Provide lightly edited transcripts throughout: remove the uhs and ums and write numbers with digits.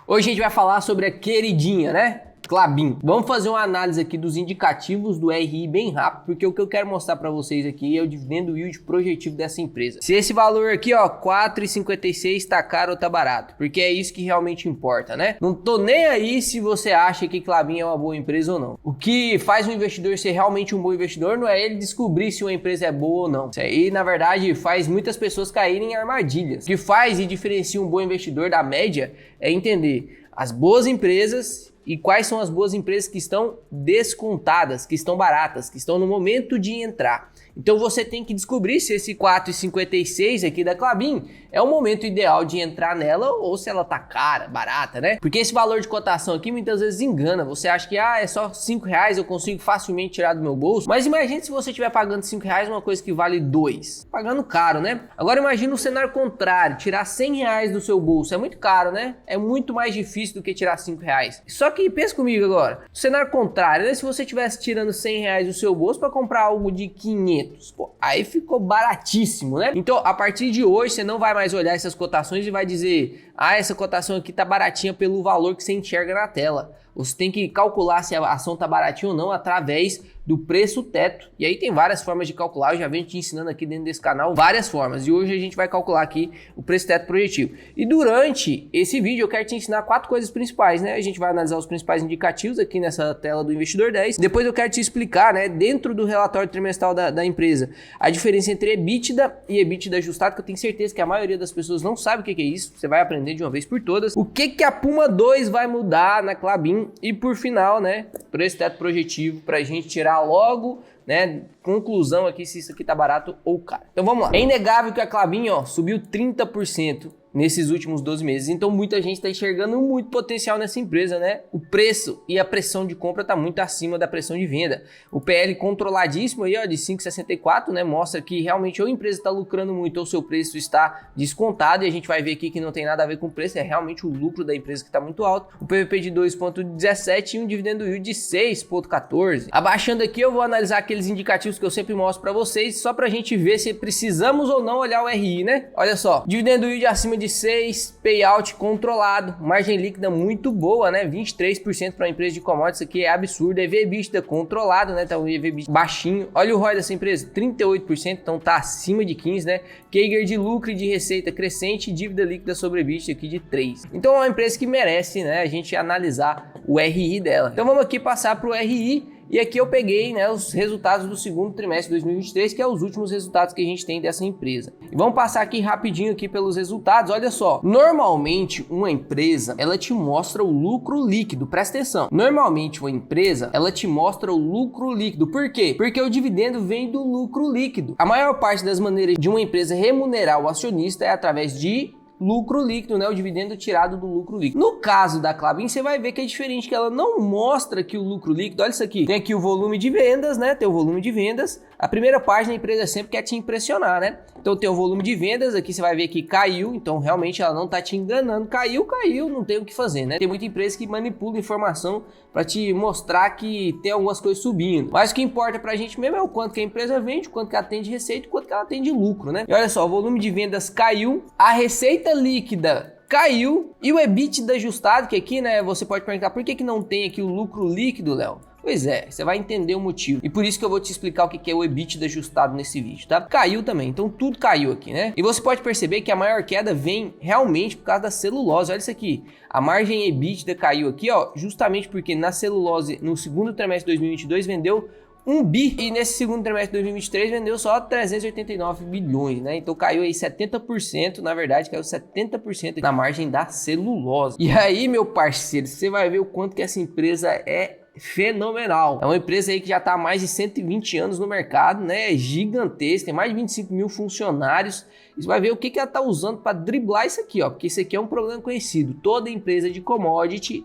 Hoje a gente vai falar sobre a queridinha, né? Klabin. Vamos fazer uma análise aqui dos indicativos do RI bem rápido, porque o que eu quero mostrar para vocês aqui é o dividendo yield projetivo dessa empresa. Se esse valor aqui, ó, 4,56 tá caro ou tá barato, porque é isso que realmente importa, né? Não tô nem aí se você acha que Klabin é uma boa empresa ou não. O que faz um investidor ser realmente um bom investidor não é ele descobrir se uma empresa é boa ou não. Isso aí, na verdade, faz muitas pessoas caírem em armadilhas. O que faz e diferencia um bom investidor da média é entender as boas empresas e quais são as boas empresas que estão descontadas, que estão baratas, que estão no momento de entrar. Então você tem que descobrir se esse 4,56 aqui da Klabin é o momento ideal de entrar nela ou se ela tá cara, barata, né? Porque esse valor de cotação aqui muitas vezes engana. Você acha que é só R$5, eu consigo facilmente tirar do meu bolso. Mas imagine se você estiver pagando R$5 uma coisa que vale 2. Pagando caro, né? Agora imagine o cenário contrário, tirar R$100 do seu bolso. É muito caro, né? É muito mais difícil do que tirar R$5. Só que pensa comigo agora, o cenário contrário, né? Se você estivesse tirando R$100 do seu bolso para comprar algo de 500, pô, aí ficou baratíssimo, né? Então, a partir de hoje, você não vai mais olhar essas cotações e vai dizer, essa cotação aqui tá baratinha pelo valor que você enxerga na tela. Você tem que calcular se a ação tá baratinha ou não através do preço teto. E aí tem várias formas de calcular, eu já venho te ensinando aqui dentro desse canal várias formas. E hoje a gente vai calcular aqui o preço teto projetivo. E durante esse vídeo eu quero te ensinar 4 coisas principais, né? A gente vai analisar os principais indicativos aqui nessa tela do Investidor 10. Depois eu quero te explicar, né, dentro do relatório trimestral da empresa, a diferença entre EBITDA e EBITDA ajustado, que eu tenho certeza que a maioria das pessoas não sabe o que é isso. Você vai aprender de uma vez por todas. O que a Puma 2 vai mudar na Klabin e por final, né, preço teto projetivo pra gente tirar logo, né, conclusão aqui se isso aqui tá barato ou caro. Então vamos lá. É inegável que a Klabin, ó, subiu 30% nesses últimos 12 meses. Então muita gente está enxergando muito potencial nessa empresa, né? O preço e a pressão de compra está muito acima da pressão de venda. O PL controladíssimo aí, ó, de 5,64, né? Mostra que realmente ou a empresa está lucrando muito ou o seu preço está descontado. E a gente vai ver aqui que não tem nada a ver com o preço, é realmente o lucro da empresa que está muito alto. O PVP de 2,17 e um dividendo yield de 6,14. Abaixando aqui eu vou analisar aqueles indicativos que eu sempre mostro para vocês, só para a gente ver se precisamos ou não olhar o RI, né? Olha só, dividendo yield acima de 6, payout controlado, margem líquida muito boa, né? 23% para uma empresa de commodities, isso aqui é absurdo. EV/EBITDA controlado, né? Tá um EV/EBITDA baixinho. Olha o ROI dessa empresa, 38%, então tá acima de 15, né? CAGR de lucro e de receita crescente e dívida líquida sobre EBITDA aqui de 3. Então é uma empresa que merece, né, a gente analisar o RI dela. Então vamos aqui passar para o RI. E aqui eu peguei, né, os resultados do segundo trimestre de 2023, que é os últimos resultados que a gente tem dessa empresa. E vamos passar aqui rapidinho aqui pelos resultados. Olha só, normalmente uma empresa, ela te mostra o lucro líquido, presta atenção. Normalmente uma empresa, ela te mostra o lucro líquido. Por quê? Porque o dividendo vem do lucro líquido. A maior parte das maneiras de uma empresa remunerar o acionista é através de lucro líquido, né? O dividendo tirado do lucro líquido. No caso da Klabin, você vai ver que é diferente, que ela não mostra aqui o lucro líquido. Olha isso aqui. Tem aqui o volume de vendas, né? Tem o volume de vendas. A primeira página a empresa sempre quer te impressionar, né? Então tem o volume de vendas, aqui você vai ver que caiu, então realmente ela não tá te enganando. Caiu, não tem o que fazer, né? Tem muita empresa que manipula informação para te mostrar que tem algumas coisas subindo. Mas o que importa pra gente mesmo é o quanto que a empresa vende, o quanto que ela tem de receita, o quanto que ela tem de lucro, né? E olha só, o volume de vendas caiu, a receita líquida caiu e o EBITDA ajustado, que aqui, né, você pode perguntar por que não tem aqui o lucro líquido, Léo? Pois é, você vai entender o motivo. E por isso que eu vou te explicar o que é o EBITDA ajustado nesse vídeo, tá? Caiu também, então tudo caiu aqui, né? E você pode perceber que a maior queda vem realmente por causa da celulose. Olha isso aqui. A margem EBITDA caiu aqui, ó, justamente porque na celulose, no segundo trimestre de 2022, vendeu 1 bi, e nesse segundo trimestre de 2023 vendeu só 389 bilhões, né? Então caiu aí 70%, na verdade caiu 70% na margem da celulose. E aí, meu parceiro, você vai ver o quanto que essa empresa é fenomenal. É uma empresa aí que já está há mais de 120 anos no mercado, né? É gigantesca, tem mais de 25 mil funcionários. E você vai ver o que ela está usando para driblar isso aqui, ó, porque isso aqui é um problema conhecido. Toda empresa de commodity,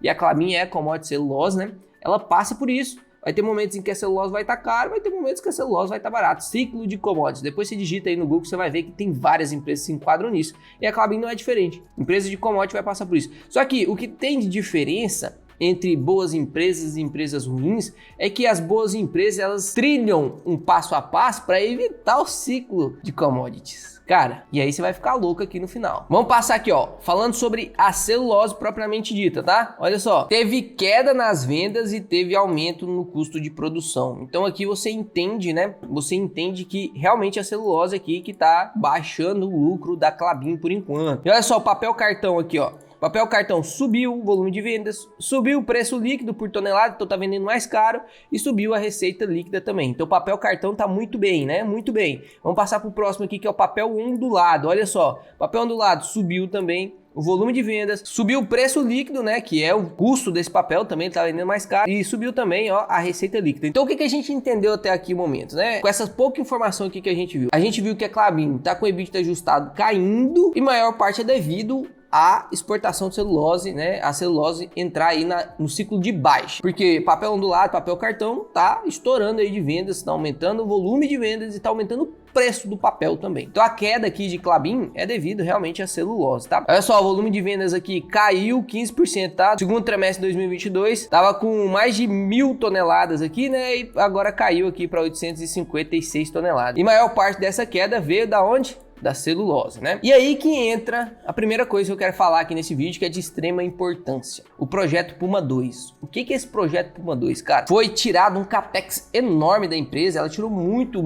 e a Klabin é commodity celulose, né? Ela passa por isso. Vai ter momentos em que a celulose vai estar cara, vai ter momentos que a celulose vai estar barata. Ciclo de commodities. Depois você digita aí no Google, você vai ver que tem várias empresas que se enquadram nisso. E a Klabin não é diferente. Empresa de commodities vai passar por isso. Só que o que tem de diferença entre boas empresas e empresas ruins é que as boas empresas elas trilham um passo a passo para evitar o ciclo de commodities. Cara, e aí você vai ficar louco aqui no final. Vamos passar aqui, ó, falando sobre a celulose propriamente dita, tá? Olha só, teve queda nas vendas e teve aumento no custo de produção. Então aqui você entende, né? Você entende que realmente a celulose aqui que tá baixando o lucro da Klabin por enquanto. E olha só o papel cartão aqui, ó. Papel cartão subiu o volume de vendas, subiu o preço líquido por tonelada, então tá vendendo mais caro e subiu a receita líquida também. Então o papel cartão tá muito bem, né? Muito bem. Vamos passar pro próximo aqui que é o papel ondulado. Olha só, papel ondulado subiu também o volume de vendas, subiu o preço líquido, né, que é o custo desse papel também, tá vendendo mais caro, e subiu também, ó, a receita líquida. Então o que a gente entendeu até aqui no momento, né? Com essa pouca informação aqui que a gente viu que a Klabin tá com o EBITDA ajustado caindo e maior parte é devido a exportação de celulose, né? A celulose entrar aí no ciclo de baixa. Porque papel ondulado, papel cartão tá estourando aí de vendas, tá aumentando o volume de vendas e tá aumentando o preço do papel também. Então a queda aqui de Klabin é devido realmente à celulose, tá? Olha só, o volume de vendas aqui caiu 15%, tá? Segundo trimestre de 2022, tava com mais de 1.000 toneladas aqui, né? E agora caiu aqui para 856 toneladas. E maior parte dessa queda veio da onde? Da celulose, né? E aí que entra a primeira coisa que eu quero falar aqui nesse vídeo, que é de extrema importância. O projeto Puma II. O que é esse projeto Puma II, cara? Foi tirado um capex enorme da empresa, ela tirou muito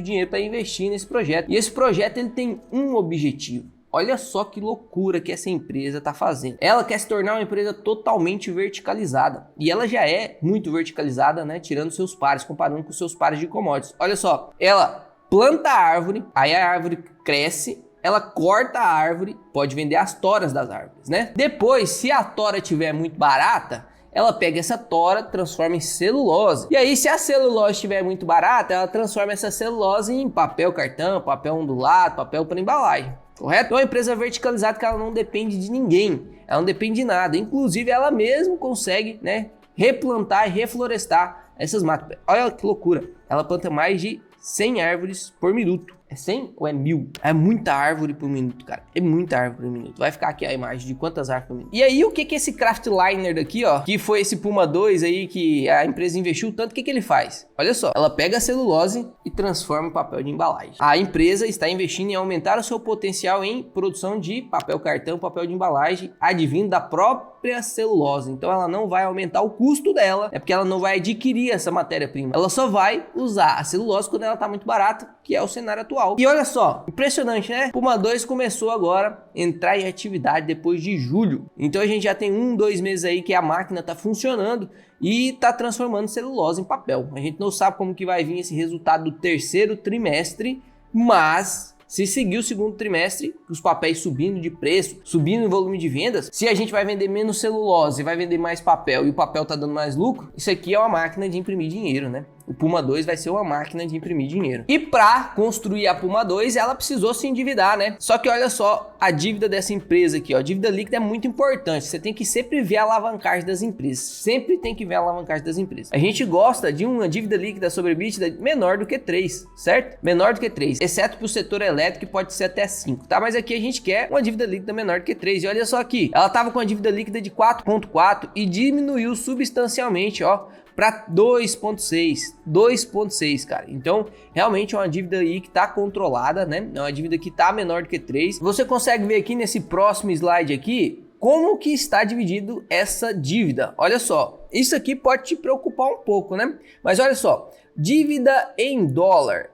dinheiro para investir nesse projeto. E esse projeto ele tem um objetivo. Olha só que loucura que essa empresa está fazendo. Ela quer se tornar uma empresa totalmente verticalizada. E ela já é muito verticalizada, né? Tirando seus pares, comparando com seus pares de commodities. Olha só, ela planta a árvore, aí a árvore cresce, ela corta a árvore, pode vender as toras das árvores, né? Depois, se a tora estiver muito barata, ela pega essa tora, transforma em celulose. E aí, se a celulose estiver muito barata, ela transforma essa celulose em papel cartão, papel ondulado, papel para embalagem. Correto? É uma empresa verticalizada que ela não depende de ninguém, ela não depende de nada. Inclusive, ela mesmo consegue, né, replantar e reflorestar essas matas. Olha que loucura, ela planta mais de 100 árvores por minuto. É 100 ou é 1000? É muita árvore por minuto, cara. É muita árvore por minuto. Vai ficar aqui a imagem de quantas árvores por minuto. E aí, o que esse Kraftliner daqui, ó, que foi esse Puma II aí que a empresa investiu tanto, o que ele faz? Olha só, ela pega a celulose e transforma em papel de embalagem. A empresa está investindo em aumentar o seu potencial em produção de papel cartão, papel de embalagem, advindo da própria celulose. Então ela não vai aumentar o custo dela, é porque ela não vai adquirir essa matéria-prima. Ela só vai usar a celulose quando ela tá muito barata, que é o cenário atual. E olha só, impressionante, né? Puma II começou agora a entrar em atividade depois de julho. Então a gente já tem 2 meses aí que a máquina tá funcionando e tá transformando celulose em papel. A gente não sabe como que vai vir esse resultado do terceiro trimestre, mas se seguir o segundo trimestre, os papéis subindo de preço, subindo em volume de vendas, se a gente vai vender menos celulose e vai vender mais papel e o papel tá dando mais lucro, isso aqui é uma máquina de imprimir dinheiro, né? O Puma II vai ser uma máquina de imprimir dinheiro. E para construir a Puma II, ela precisou se endividar, né? Só que olha só a dívida dessa empresa aqui, ó. A dívida líquida é muito importante. Você tem que sempre ver a alavancagem das empresas. Sempre tem que ver a alavancagem das empresas. A gente gosta de uma dívida líquida sobre EBITDA menor do que 3, certo? Menor do que 3. Exceto para o setor elétrico, que pode ser até 5, tá? Mas aqui a gente quer uma dívida líquida menor do que 3. E olha só aqui, ela tava com a dívida líquida de 4,4 e diminuiu substancialmente, ó, para 2,6, cara. Então, realmente é uma dívida aí que tá controlada, né? É uma dívida que tá menor do que 3. Você consegue ver aqui nesse próximo slide aqui como que está dividido essa dívida. Olha só, isso aqui pode te preocupar um pouco, né? Mas olha só, dívida em dólar,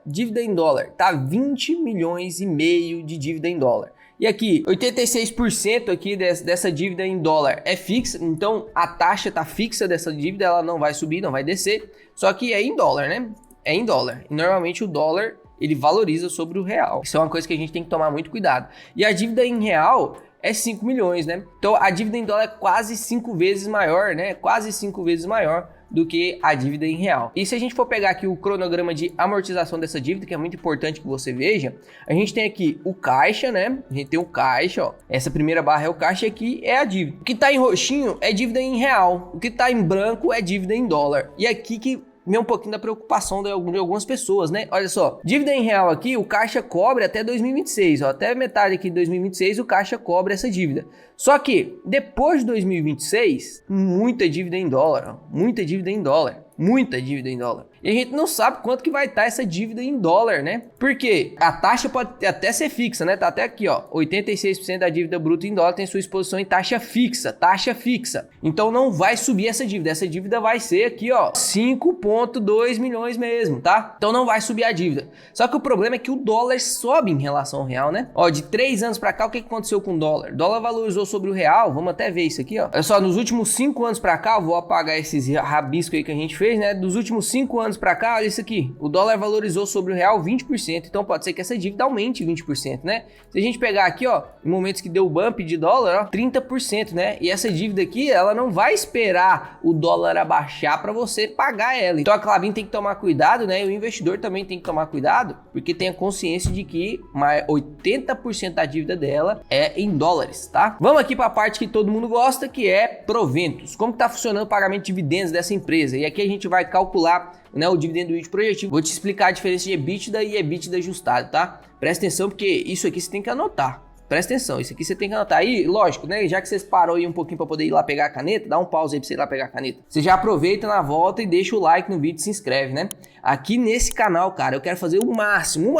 tá 20 milhões e meio de dívida em dólar. E aqui, 86% aqui dessa dívida em dólar é fixa, então a taxa tá fixa dessa dívida, ela não vai subir, não vai descer, só que é em dólar, né? É em dólar. E normalmente o dólar, ele valoriza sobre o real. Isso é uma coisa que a gente tem que tomar muito cuidado. E a dívida em real é 5 milhões, né? Então a dívida em dólar é quase 5 vezes maior, né? Quase 5 vezes maior do que a dívida em real. E se a gente for pegar aqui o cronograma de amortização dessa dívida, que é muito importante que você veja, a gente tem aqui o caixa, né? A gente tem o caixa, ó. Essa primeira barra é o caixa e aqui é a dívida. O que tá em roxinho é dívida em real. O que tá em branco é dívida em dólar. E aqui que vem um pouquinho da preocupação de algumas pessoas, né? Olha só, dívida em real aqui, o caixa cobre até 2026, ó, até metade aqui de 2026 o caixa cobre essa dívida. Só que depois de 2026, muita dívida em dólar, ó, muita dívida em dólar. Muita dívida em dólar. E a gente não sabe quanto que vai estar essa dívida em dólar, né? Porque a taxa pode até ser fixa, né? Tá até aqui, ó, 86% da dívida bruta em dólar tem sua exposição em taxa fixa, Então não vai subir essa dívida vai ser aqui, ó, 5,2 milhões mesmo, tá? Então não vai subir a dívida. Só que o problema é que o dólar sobe em relação ao real, né? Ó, de 3 anos para cá, o que aconteceu com o dólar? O dólar valorizou sobre o real, vamos até ver isso aqui, ó. Olha só, nos últimos 5 anos para cá, eu vou apagar esses rabiscos aí que a gente fez, né? Dos últimos 5 anos para cá, olha isso aqui, o dólar valorizou sobre o real 20%, então pode ser que essa dívida aumente 20%, né? Se a gente pegar aqui, ó, em momentos que deu bump de dólar, ó, 30%, né? E essa dívida aqui, ela não vai esperar o dólar abaixar para você pagar ela. Então a Klabin tem que tomar cuidado, né? E o investidor também tem que tomar cuidado, porque tem a consciência de que 80% da dívida dela é em dólares, tá? Vamos aqui para a parte que todo mundo gosta, que é proventos. Como que tá funcionando o pagamento de dividendos dessa empresa? E aqui a gente vai calcular, né, o dividendo yield projetivo. Vou te explicar a diferença de EBITDA e EBITDA ajustado, tá? Presta atenção porque isso aqui você tem que anotar. Presta atenção, isso aqui você tem que anotar. Aí, lógico, né? Já que vocês parou aí um pouquinho para poder ir lá pegar a caneta, dá um pause aí para você ir lá pegar a caneta. Você já aproveita na volta e deixa o like no vídeo e se inscreve, né? Aqui nesse canal, cara, eu quero fazer o máximo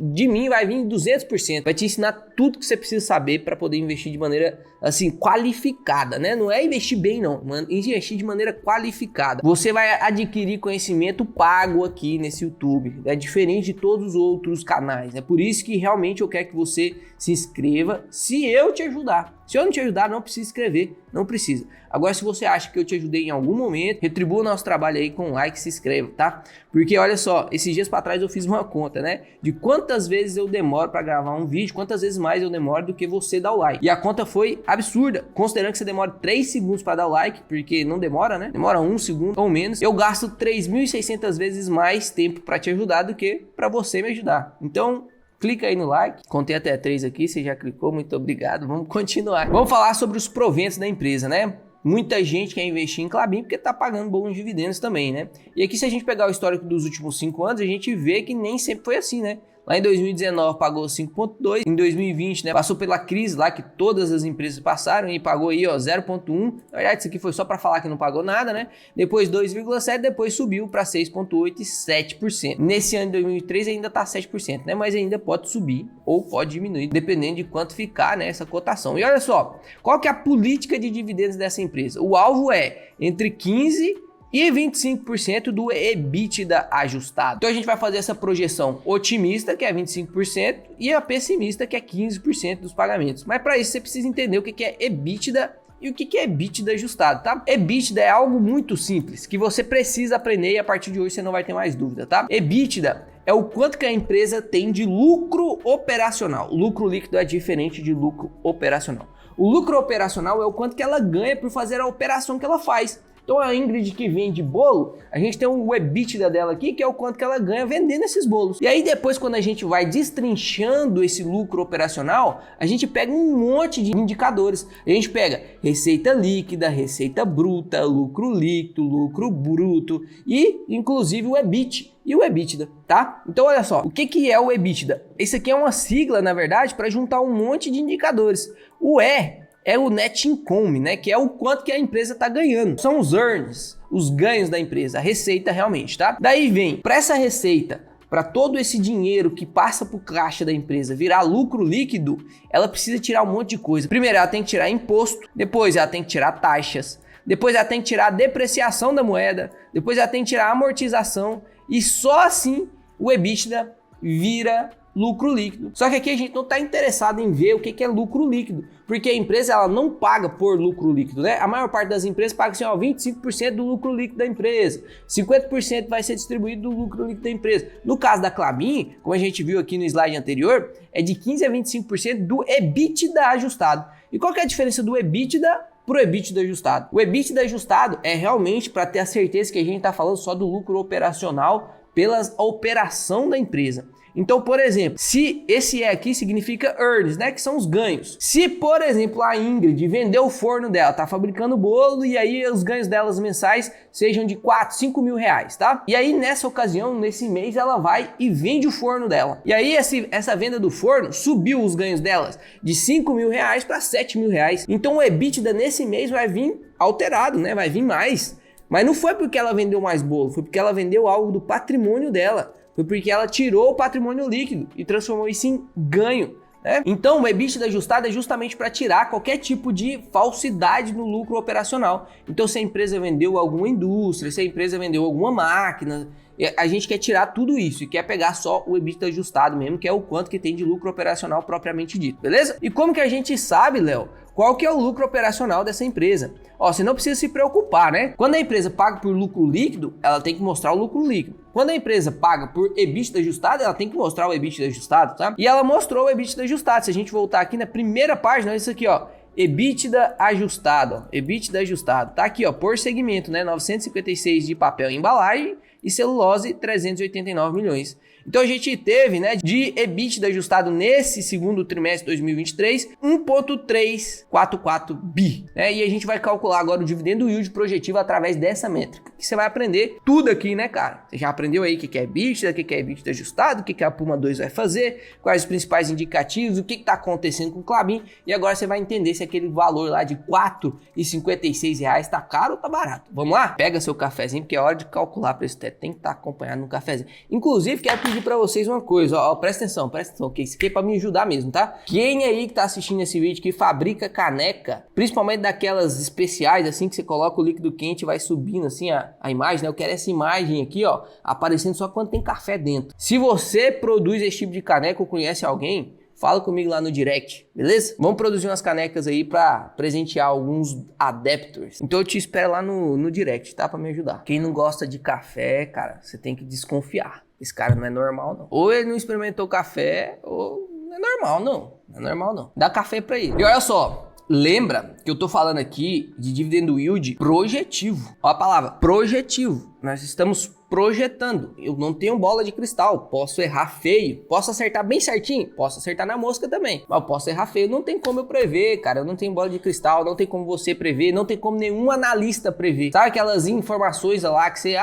de mim vai vir 200%. Vai te ensinar tudo que você precisa saber para poder investir de maneira, assim, qualificada, né? Não é investir bem, não. Investir de maneira qualificada. Você vai adquirir conhecimento pago aqui nesse YouTube. É diferente de todos os outros canais. É por isso que realmente eu quero que você se inscreva se eu te ajudar. Se eu não te ajudar, não precisa inscrever. Não precisa. Agora, se você acha que eu te ajudei em algum momento, retribua o nosso trabalho aí com um like e se inscreva, tá? Porque olha só, esses dias para trás eu fiz uma conta, né? De quantas vezes eu demoro para gravar um vídeo, quantas vezes mais eu demoro do que você dar o like. E a conta foi absurda. Considerando que você demora 3 segundos para dar o like, porque não demora, né? Demora 1 segundo ou menos. Eu gasto 3.600 vezes mais tempo para te ajudar do que para você me ajudar. Então, clica aí no like, contei até 3 aqui, você já clicou, muito obrigado, vamos continuar. Vamos falar sobre os proventos da empresa, né? Muita gente quer investir em Klabin porque tá pagando bons dividendos também, né? E aqui se a gente pegar o histórico dos últimos 5 anos, a gente vê que nem sempre foi assim, né? Lá em 2019 pagou 5,2, em 2020, né, passou pela crise lá que todas as empresas passaram e pagou aí, ó, 0,1. Na verdade, isso aqui foi só para falar que não pagou nada, né? Depois 2,7, depois subiu para 6,8 e 7%. Nesse ano de 2023 ainda tá 7%, né? Mas ainda pode subir ou pode diminuir, dependendo de quanto ficar, né, essa cotação. E olha só, qual que é a política de dividendos dessa empresa? O alvo é entre 15 e 25% do EBITDA ajustado. Então a gente vai fazer essa projeção otimista, que é 25%, e a pessimista, que é 15% dos pagamentos. Mas para isso você precisa entender o que é EBITDA e o que é EBITDA ajustado, tá? EBITDA é algo muito simples, que você precisa aprender e a partir de hoje você não vai ter mais dúvida, tá? EBITDA é o quanto que a empresa tem de lucro operacional. O lucro líquido é diferente de lucro operacional. O lucro operacional é o quanto que ela ganha por fazer a operação que ela faz. Então a Ingrid que vende bolo, a gente tem o EBITDA dela aqui, que é o quanto que ela ganha vendendo esses bolos. E aí depois, quando a gente vai destrinchando esse lucro operacional, a gente pega um monte de indicadores. A gente pega receita líquida, receita bruta, lucro líquido, lucro bruto e inclusive o EBIT e o EBITDA, tá? Então olha só, o que é o EBITDA? Esse aqui é uma sigla, na verdade, para juntar um monte de indicadores. O E é o net income, né? Que é o quanto que a empresa está ganhando. São os earnings, os ganhos da empresa, a receita realmente, tá? Daí vem, para essa receita, para todo esse dinheiro que passa para o caixa da empresa virar lucro líquido, ela precisa tirar um monte de coisa. Primeiro, ela tem que tirar imposto, depois ela tem que tirar taxas, depois ela tem que tirar a depreciação da moeda, depois ela tem que tirar a amortização e só assim o EBITDA vira lucro líquido. Só que aqui a gente não está interessado em ver o que é lucro líquido, porque a empresa ela não paga por lucro líquido, né? A maior parte das empresas paga assim, ó, 25% do lucro líquido da empresa, 50% vai ser distribuído do lucro líquido da empresa. No caso da Klabin, como a gente viu aqui no slide anterior, é de 15 a 25% do EBITDA ajustado. E qual que é a diferença do EBITDA para o EBITDA ajustado? O EBITDA ajustado é realmente para ter a certeza que a gente está falando só do lucro operacional pela operação da empresa. Então, por exemplo, se esse E aqui significa earnings, né, que são os ganhos. Se, por exemplo, a Ingrid vendeu o forno dela, tá fabricando bolo e aí os ganhos delas mensais sejam de 4, 5 mil reais, tá? E aí nessa ocasião, nesse mês, ela vai e vende o forno dela. E aí essa venda do forno subiu os ganhos delas de 5 mil reais para 7 mil reais. Então o EBITDA nesse mês vai vir alterado, né? Vai vir mais. Mas não foi porque ela vendeu mais bolo, foi porque ela vendeu algo do patrimônio dela. Foi porque ela tirou o patrimônio líquido e transformou isso em ganho, né? Então o EBITDA ajustado é justamente para tirar qualquer tipo de falsidade no lucro operacional. Então se a empresa vendeu alguma indústria, se a empresa vendeu alguma máquina, a gente quer tirar tudo isso e quer pegar só o EBITDA ajustado mesmo, que é o quanto que tem de lucro operacional propriamente dito, beleza? E como que a gente sabe, Léo, qual que é o lucro operacional dessa empresa? Ó, você não precisa se preocupar, né? Quando a empresa paga por lucro líquido, ela tem que mostrar o lucro líquido. Quando a empresa paga por EBITDA ajustado, ela tem que mostrar o EBITDA ajustado, tá? E ela mostrou o EBITDA ajustado. Se a gente voltar aqui na primeira página, olha isso aqui, ó. EBITDA ajustado, ó. EBITDA ajustado. Tá aqui, ó, por segmento, né? 956 de papel e embalagem e celulose 389 milhões. Então a gente teve, né, de EBITDA ajustado nesse segundo trimestre de 2023, 1,344 bi, né? E a gente vai calcular agora o dividendo yield projetivo através dessa métrica, que você vai aprender tudo aqui, né, cara? Você já aprendeu aí o que é EBITDA, o que é EBITDA ajustado, o que a Puma 2 vai fazer, quais os principais indicativos, o que está acontecendo com o Klabin, e agora você vai entender se aquele valor lá de R$ 4,56 está caro ou tá barato. Vamos lá? Pega seu cafezinho, porque é hora de calcular preço teto, tem que estar acompanhado no cafezinho. Inclusive, quero pedir para vocês uma coisa, ó, presta atenção, que isso aqui é para me ajudar mesmo, tá? Quem aí que tá assistindo esse vídeo que fabrica caneca, principalmente daquelas especiais, assim, que você coloca o líquido quente e vai subindo assim a imagem, né? Eu quero essa imagem aqui, ó, aparecendo só quando tem café dentro. Se você produz esse tipo de caneca ou conhece alguém, fala comigo lá no direct, beleza? Vamos produzir umas canecas aí pra presentear alguns adeptos. Então eu te espero lá no direct, tá? Pra me ajudar. Quem não gosta de café, cara, você tem que desconfiar. Esse cara não é normal, não. Ou ele não experimentou café, ou não é normal, não. Não é normal, não. Dá café pra ele. E olha só, lembra que eu tô falando aqui de dividendo yield projetivo. Olha a palavra, projetivo. Nós estamos projetando. Eu não tenho bola de cristal, posso errar feio. Posso acertar bem certinho? Posso acertar na mosca também. Mas eu posso errar feio. Não tem como eu prever, cara. Eu não tenho bola de cristal, não tem como você prever, não tem como nenhum analista prever. Sabe aquelas informações lá que você...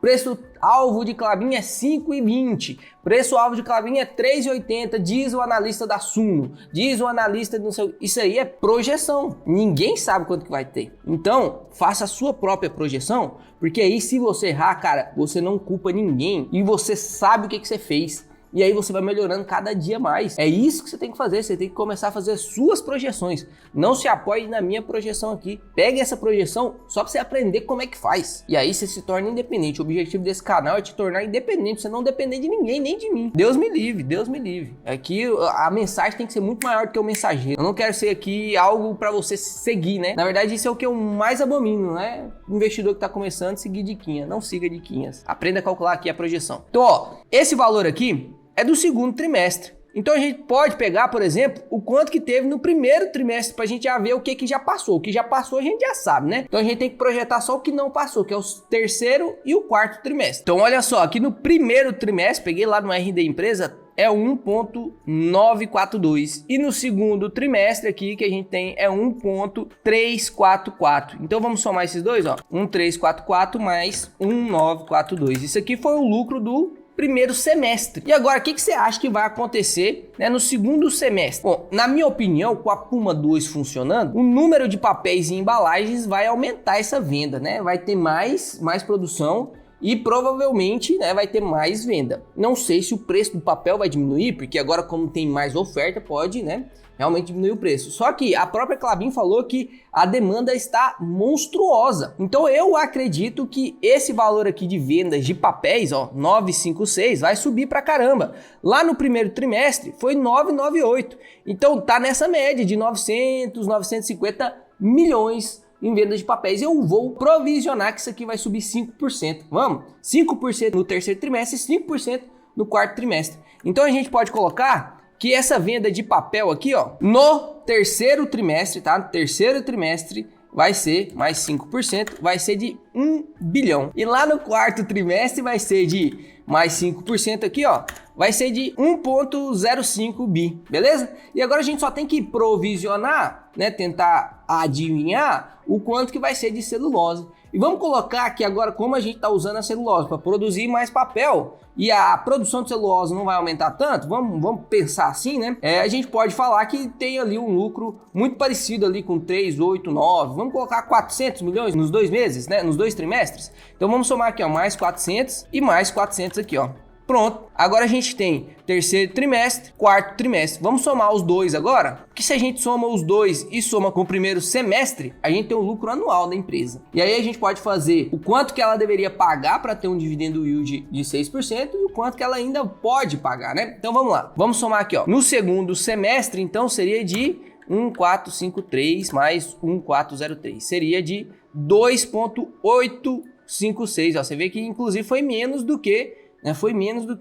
preço-alvo de Klabin é 5,20. Preço-alvo de Klabin é 3,80. Diz o analista da Suno. Diz o analista do seu... Isso aí é projeção. Ninguém sabe quanto que vai ter. Então, faça a sua própria projeção, porque aí se você errar, cara, você não culpa ninguém e você sabe o que você fez. E aí você vai melhorando cada dia mais. É isso que você tem que fazer. Você tem que começar a fazer suas projeções. Não se apoie na minha projeção aqui. Pegue essa projeção só para você aprender como é que faz. E aí você se torna independente. O objetivo desse canal é te tornar independente. Você não depender de ninguém, nem de mim. Deus me livre, Deus me livre. Aqui a mensagem tem que ser muito maior do que o mensageiro. Eu não quero ser aqui algo para você seguir, né? Na verdade, isso é o que eu mais abomino, né? Investidor que tá começando, seguir diquinha. Não siga diquinhas. Aprenda a calcular aqui a projeção. Então, ó, esse valor aqui é do segundo trimestre. Então a gente pode pegar, por exemplo, o quanto que teve no primeiro trimestre pra gente já ver o que já passou. O que já passou a gente já sabe, né? Então a gente tem que projetar só o que não passou, que é o terceiro e o quarto trimestre. Então olha só, aqui no primeiro trimestre, peguei lá no RD empresa, é 1,942. E no segundo trimestre aqui que a gente tem é 1,344. Então vamos somar esses dois, ó. 1,344 mais 1,942. Isso aqui foi o lucro do primeiro semestre. E agora, o que você acha que vai acontecer, né, no segundo semestre? Bom, na minha opinião, com a Puma 2 funcionando, o número de papéis e embalagens vai aumentar essa venda, né? Vai ter mais produção e provavelmente, né, vai ter mais venda. Não sei se o preço do papel vai diminuir, porque agora como tem mais oferta, pode, né, realmente diminuir o preço. Só que a própria Klabin falou que a demanda está monstruosa. Então eu acredito que esse valor aqui de vendas de papéis, ó, 956, vai subir pra caramba. Lá no primeiro trimestre foi 998. Então tá nessa média de 900, 950 milhões em vendas de papéis. Eu vou provisionar que isso aqui vai subir 5%. Vamos? 5% no terceiro trimestre e 5% no quarto trimestre. Então a gente pode colocar que essa venda de papel aqui, ó, no terceiro trimestre, tá? No terceiro trimestre vai ser mais 5%, vai ser de 1 bilhão. E lá no quarto trimestre vai ser de mais 5% aqui, ó, vai ser de 1,05 bi, beleza? E agora a gente só tem que provisionar, né, tentar adivinhar o quanto que vai ser de celulose. E vamos colocar aqui agora como a gente está usando a celulose para produzir mais papel e a produção de celulose não vai aumentar tanto, vamos pensar assim, né? A gente pode falar que tem ali um lucro muito parecido ali com 3, 8, 9, vamos colocar 400 milhões nos 2 meses, né? Nos 2 trimestres. Então vamos somar aqui, ó, mais 400 e mais 400 aqui, ó. Pronto, agora a gente tem terceiro trimestre, quarto trimestre. Vamos somar os dois agora? Porque se a gente soma os dois e soma com o primeiro semestre, a gente tem o lucro anual da empresa. E aí a gente pode fazer o quanto que ela deveria pagar para ter um dividendo yield de 6% e o quanto que ela ainda pode pagar, né? Então vamos lá, vamos somar aqui, ó. No segundo semestre, então, seria de 1,453 mais 1,403. Seria de 2,856. Você vê que inclusive foi menos do que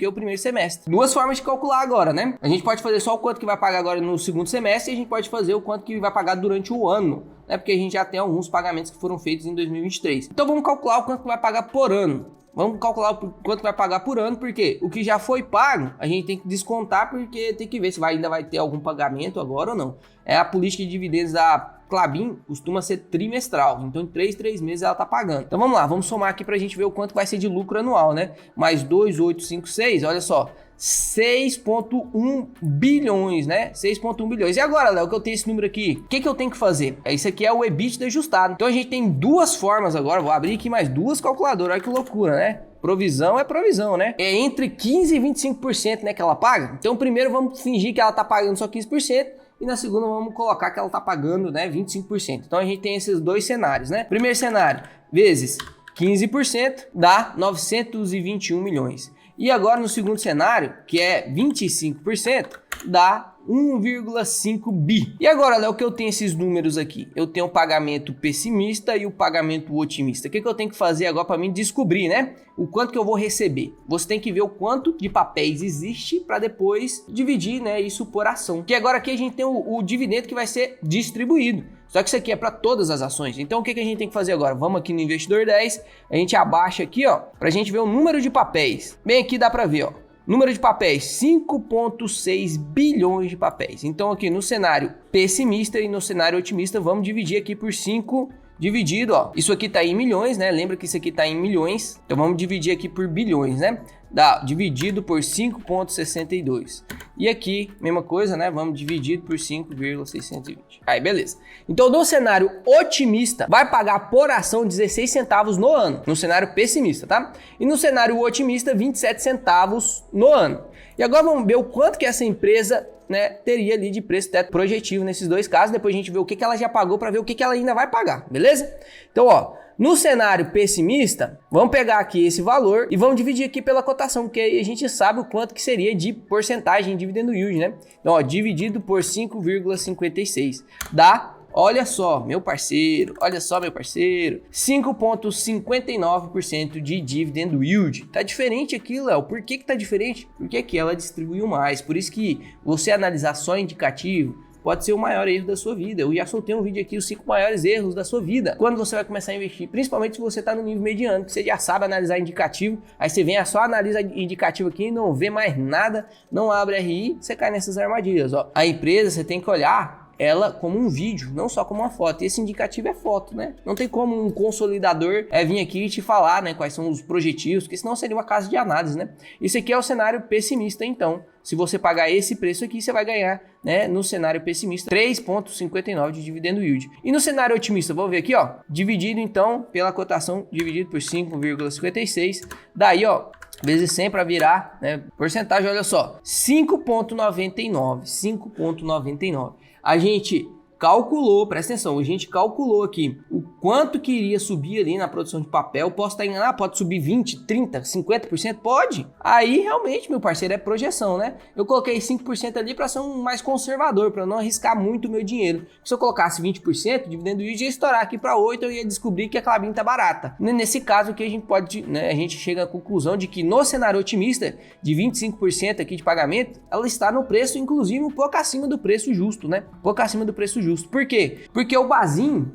o primeiro semestre. Duas formas de calcular agora, né? A gente pode fazer só o quanto que vai pagar agora no segundo semestre e a gente pode fazer o quanto que vai pagar durante o ano, né? Porque a gente já tem alguns pagamentos que foram feitos em 2023. Então vamos calcular o quanto que vai pagar por ano. Vamos calcular o quanto vai pagar por ano, porque o que já foi pago, a gente tem que descontar, porque tem que ver se ainda vai ter algum pagamento agora ou não. A política de dividendos da Klabin costuma ser trimestral, então em 3 meses ela tá pagando. Então vamos lá, vamos somar aqui pra gente ver o quanto vai ser de lucro anual, né? Mais 2,856, olha só, 6,1 bilhões, né? 6,1 bilhões. E agora, Léo, que eu tenho esse número aqui, o que eu tenho que fazer? Isso aqui é o EBITDA ajustado. Então a gente tem duas formas agora, vou abrir aqui mais duas calculadoras, olha que loucura, né? Provisão é provisão, né? É entre 15% e 25%, né, que ela paga. Então primeiro vamos fingir que ela tá pagando só 15%. E na segunda vamos colocar que ela tá pagando, né, 25%. Então a gente tem esses dois cenários, né? Primeiro cenário, vezes 15% dá 921 milhões. E agora no segundo cenário, que é 25%, dá 1,5 bi. E agora, Léo, que eu tenho esses números aqui? Eu tenho o pagamento pessimista e o pagamento otimista. O que eu tenho que fazer agora para mim descobrir, né? O quanto que eu vou receber? Você tem que ver o quanto de papéis existe para depois dividir, né, isso por ação. Que agora aqui a gente tem o dividendo que vai ser distribuído. Só que isso aqui é para todas as ações. Então o que a gente tem que fazer agora? Vamos aqui no Investidor 10, a gente abaixa aqui, ó, para a gente ver o número de papéis. Bem aqui dá para ver, ó. Número de papéis, 5,6 bilhões de papéis. Então aqui no cenário pessimista e no cenário otimista, vamos dividir aqui por 5 dividido, ó. Isso aqui tá em milhões, né? Lembra que isso aqui tá em milhões. Então vamos dividir aqui por bilhões, né? Dá dividido por 5,62. E aqui, mesma coisa, né? Vamos dividir por 5,620. Aí, beleza. Então, no cenário otimista, vai pagar por ação 16 centavos no ano. No cenário pessimista, tá? E no cenário otimista, 27 centavos no ano. E agora vamos ver o quanto que essa empresa, né, teria ali de preço teto projetivo nesses dois casos. Depois a gente vê o que ela já pagou para ver o que ela ainda vai pagar, beleza? Então, ó, no cenário pessimista, vamos pegar aqui esse valor e vamos dividir aqui pela cotação, porque aí a gente sabe o quanto que seria de porcentagem de dividendo yield, né? Então, ó, dividido por 5,56 dá, olha só, meu parceiro, 5,59% de dividend yield. Tá diferente aqui, Léo. Por que tá diferente? Porque aqui ela distribuiu mais. Por isso que você analisar só indicativo pode ser o maior erro da sua vida. Eu já soltei um vídeo aqui, os 5 maiores erros da sua vida, quando você vai começar a investir, principalmente se você está no nível mediano, que você já sabe analisar indicativo, aí você vem, só analisa indicativo aqui e não vê mais nada, não abre RI, você cai nessas armadilhas, ó. A empresa, você tem que olhar ela como um vídeo, não só como uma foto. E esse indicativo é foto, né? Não tem como um consolidador vir aqui e te falar, né, quais são os projetivos, porque senão seria uma casa de análise, né? Isso aqui é o cenário pessimista, então. Se você pagar esse preço aqui, você vai ganhar, né, no cenário pessimista, 3,59 de dividendo yield. E no cenário otimista, vamos ver aqui, ó, dividido então pela cotação, dividido por 5,56, daí, ó, vezes 100 para virar, né, porcentagem, olha só, 5,99. A gente calculou, presta atenção, a gente calculou aqui o quanto que iria subir ali na produção de papel. Posso estar enganado, pode subir 20, 30, 50%? Pode. Aí realmente, meu parceiro, é projeção, né? Eu coloquei 5% ali para ser um mais conservador, para não arriscar muito o meu dinheiro. Se eu colocasse 20%, o dividendo yield ia estourar aqui para 8, eu ia descobrir que a Klabin tá barata. Nesse caso aqui a gente pode, né, a gente chega à conclusão de que no cenário otimista de 25% aqui de pagamento, ela está no preço, inclusive um pouco acima do preço justo, né? Um pouco acima do preço justo. Por quê? Porque o basinho,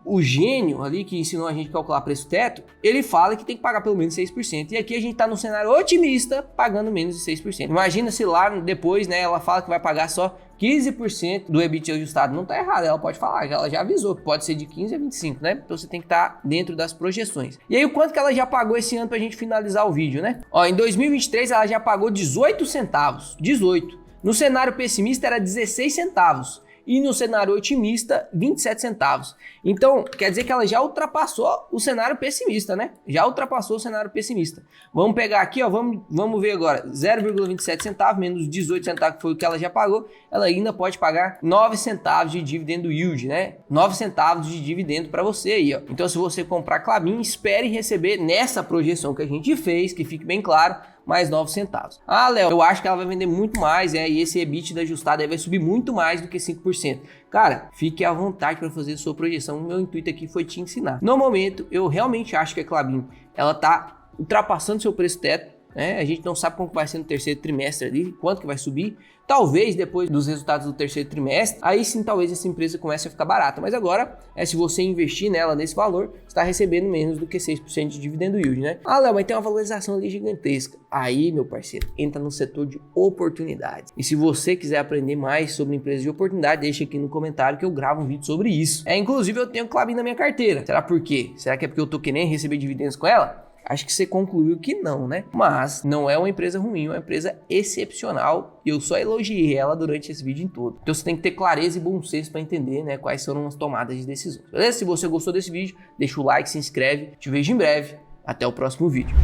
o gênio ali que ensinou a gente a calcular preço teto, ele fala que tem que pagar pelo menos 6%. E aqui a gente tá no cenário otimista, pagando menos de 6%. Imagina se lá depois, né, ela fala que vai pagar só 15% do EBITDA ajustado. Não tá errado, ela pode falar, ela já avisou que pode ser de 15 a 25, né? Então você tem que estar dentro das projeções. E aí o quanto que ela já pagou esse ano pra gente finalizar o vídeo, né? Ó, em 2023 ela já pagou 18 centavos, 18. No cenário pessimista era 16 centavos. E no cenário otimista, 27 centavos. Então, quer dizer que ela já ultrapassou o cenário pessimista, né? Já ultrapassou o cenário pessimista. Vamos pegar aqui, ó, vamos ver agora. 0,27 centavos menos 18 centavos, que foi o que ela já pagou. Ela ainda pode pagar 9 centavos de dividendo yield, né? 9 centavos de dividendo para você aí, ó. Então, se você comprar Klabin, espere receber nessa projeção que a gente fez, que fique bem claro, mais 9 centavos. Ah, Léo, eu acho que ela vai vender muito mais, e esse EBITDA ajustado aí vai subir muito mais do que 5%. Cara, fique à vontade para fazer a sua projeção. O meu intuito aqui foi te ensinar. No momento, eu realmente acho que a Klabin, ela tá ultrapassando seu preço teto, né? A gente não sabe como vai ser no terceiro trimestre ali, quanto que vai subir. Talvez depois dos resultados do terceiro trimestre, aí sim talvez essa empresa comece a ficar barata. Mas agora, se você investir nela nesse valor, você está recebendo menos do que 6% de dividendo yield, né? Ah, Léo, mas tem uma valorização ali gigantesca. Aí, meu parceiro, entra no setor de oportunidades. E se você quiser aprender mais sobre empresas de oportunidade, deixa aqui no comentário que eu gravo um vídeo sobre isso. Inclusive eu tenho Klabin na minha carteira. Será por quê? Será que é porque eu tô querendo receber dividendos com ela? Acho que você concluiu que não, né? Mas não é uma empresa ruim, é uma empresa excepcional. E eu só elogiei ela durante esse vídeo em todo. Então você tem que ter clareza e bom senso para entender, né, quais foram as tomadas de decisões. Beleza? Se você gostou desse vídeo, deixa o like, se inscreve. Te vejo em breve. Até o próximo vídeo.